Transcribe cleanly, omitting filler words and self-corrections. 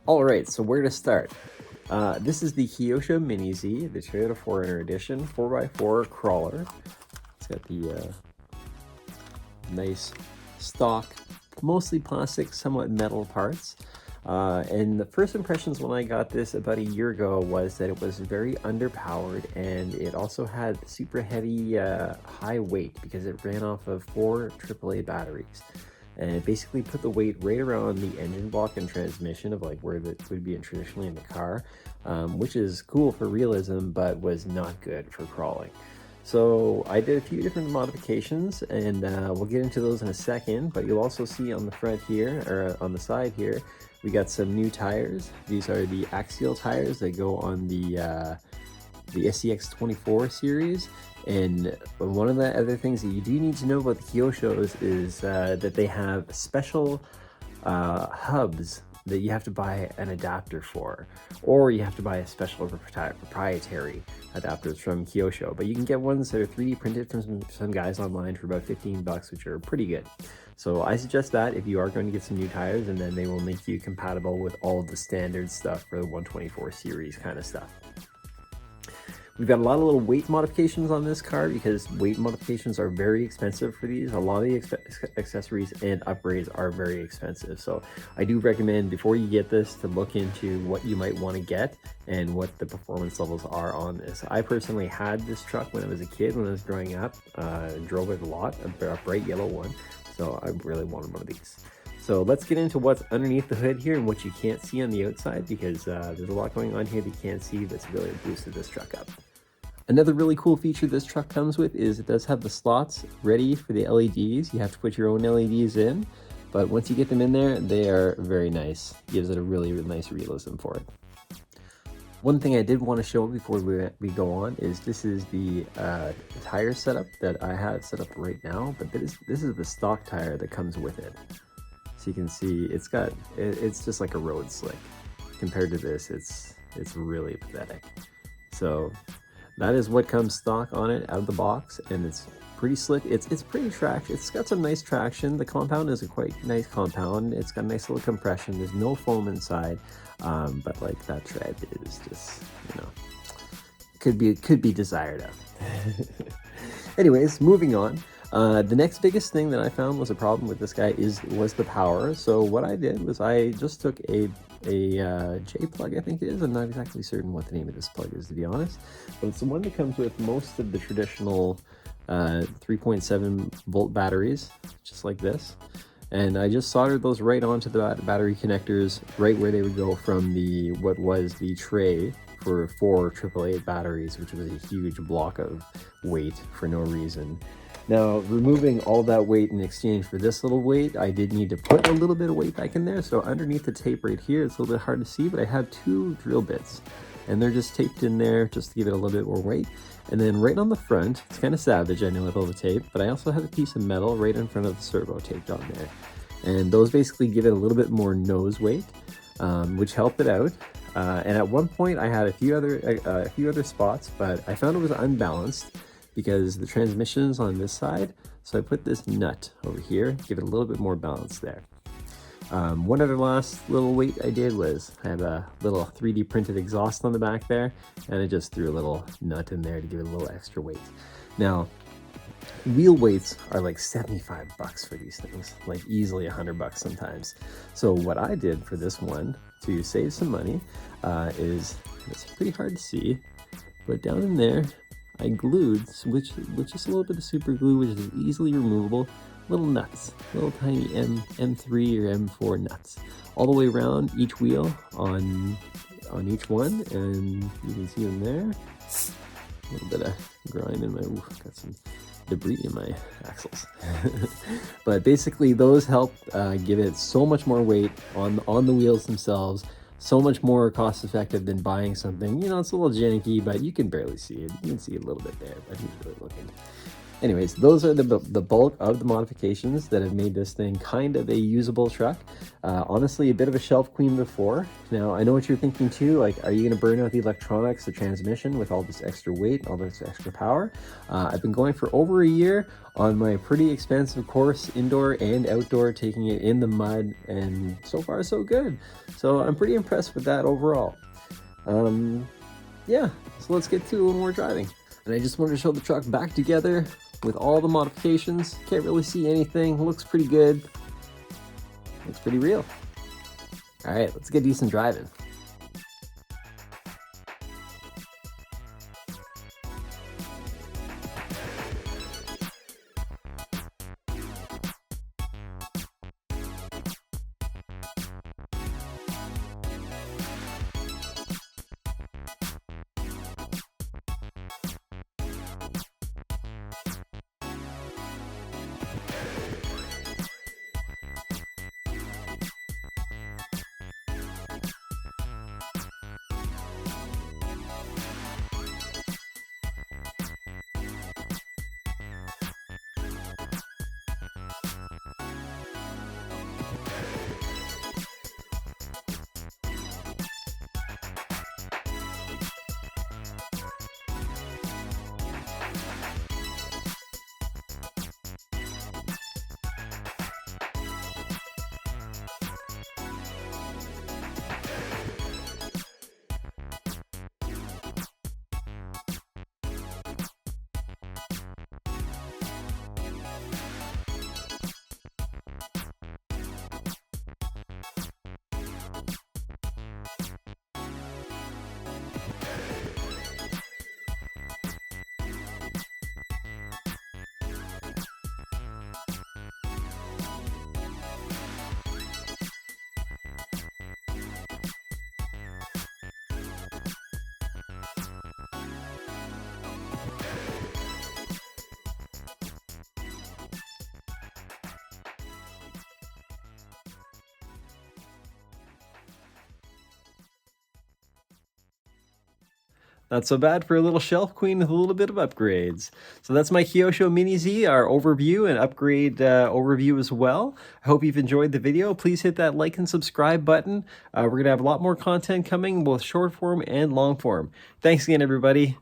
All right, so where to start? This is the Kyosho MiniZ, the Toyota 4runner edition 4x4 crawler. It's got the nice stock, mostly plastic, somewhat metal parts. And the first impressions when I got this about a year ago was that it was very underpowered, and it also had super heavy, high weight because it ran off of 4 AAA batteries. And it basically put the weight right around the engine block and transmission of like where it would be traditionally in the car, which is cool for realism, but was not good for crawling. So I did a few different modifications, and we'll get into those in a second, but you'll also see on the front here, or on the side here, we got some new tires. These are the Axial tires that go on the SCX 24 series. And one of the other things that you do need to know about the Kyoshos is that they have special hubs that you have to buy an adapter for, or you have to buy a special proprietary adapters from Kyosho. But you can get ones that are 3D printed from some guys online for about 15 bucks, which are pretty good. So I suggest that if you are going to get some new tires, and then they will make you compatible with all of the standard stuff for the 124 series kind of stuff. We've got a lot of little weight modifications on this car because weight modifications are very expensive for these. A lot of the accessories and upgrades are very expensive. So I do recommend before you get this to look into what you might want to get and what the performance levels are on this. I personally had this truck when I was a kid, when I was growing up, drove it a lot, a bright yellow one. So I really wanted one of these. So let's get into what's underneath the hood here and what you can't see on the outside, because there's a lot going on here that you can't see that's really boosted this truck up. Another really cool feature this truck comes with is it does have the slots ready for the LEDs. You have to put your own LEDs in, but once you get them in there, they are very nice. Gives it a really nice realism for it. One thing I did want to show before we go on is this is the tire setup that I have set up right now, but this is the stock tire that comes with it. So you can see it's just like a road slick. Compared to this, it's really pathetic. So that is what comes stock on it out of the box, and it's pretty slick. It's pretty traction. It's got some nice traction. The compound is a quite nice compound. It's got nice little compression. There's no foam inside, but like that tread is just, you know, could be desired of. Anyways, moving on. The next biggest thing that I found was a problem with this guy was the power. So what I did was I just took a J plug, I think it is. I'm not exactly certain what the name of this plug is, to be honest, but it's the one that comes with most of the traditional 3.7 volt batteries, just like this. And I just soldered those right onto the battery connectors, right where they would go from what was the tray for 4 AAA batteries, which was a huge block of weight for no reason. Now, removing all that weight in exchange for this little weight, I did need to put a little bit of weight back in there. So underneath the tape right here, it's a little bit hard to see, but I have 2 drill bits, and they're just taped in there just to give it a little bit more weight. And then right on the front, it's kind of savage, I know, with all the tape, but I also have a piece of metal right in front of the servo taped on there. And those basically give it a little bit more nose weight, which helped it out. And at one point, I had a few other spots, but I found it was unbalanced because the transmission's on this side. So I put this nut over here, give it a little bit more balance there. One other last little weight I did was I have a little 3D printed exhaust on the back there, and I just threw a little nut in there to give it a little extra weight. Now, wheel weights are like 75 bucks for these things, like easily 100 bucks sometimes. So what I did for this one to save some money is, it's pretty hard to see, but down in there, I glued, with just a little bit of super glue, which is easily removable, little nuts, little tiny M3 or M4 nuts, all the way around each wheel on each one, and you can see them there. A little bit of grime in my, got some debris in my axles. But basically those help give it so much more weight on the wheels themselves. So much more cost effective than buying something, you know, it's a little janky, but you can barely see it. You can see a little bit there, but he's really looking. Anyways, those are the bulk of the modifications that have made this thing kind of a usable truck. Honestly, a bit of a shelf queen before. Now, I know what you're thinking too, like, are you gonna burn out the electronics, the transmission with all this extra weight, all this extra power? I've been going for over a year on my pretty expensive course, indoor and outdoor, taking it in the mud, and so far so good. So I'm pretty impressed with that overall. Yeah, so let's get to when we're driving. And I just wanted to show the truck back together with all the modifications. Can't really see anything, looks pretty good. Looks pretty real. All right, let's get decent driving. Not so bad for a little shelf queen with a little bit of upgrades. So that's my Kyosho MiniZ, our overview and upgrade overview as well. I hope you've enjoyed the video. Please hit that like and subscribe button. We're going to have a lot more content coming, both short form and long form. Thanks again, everybody.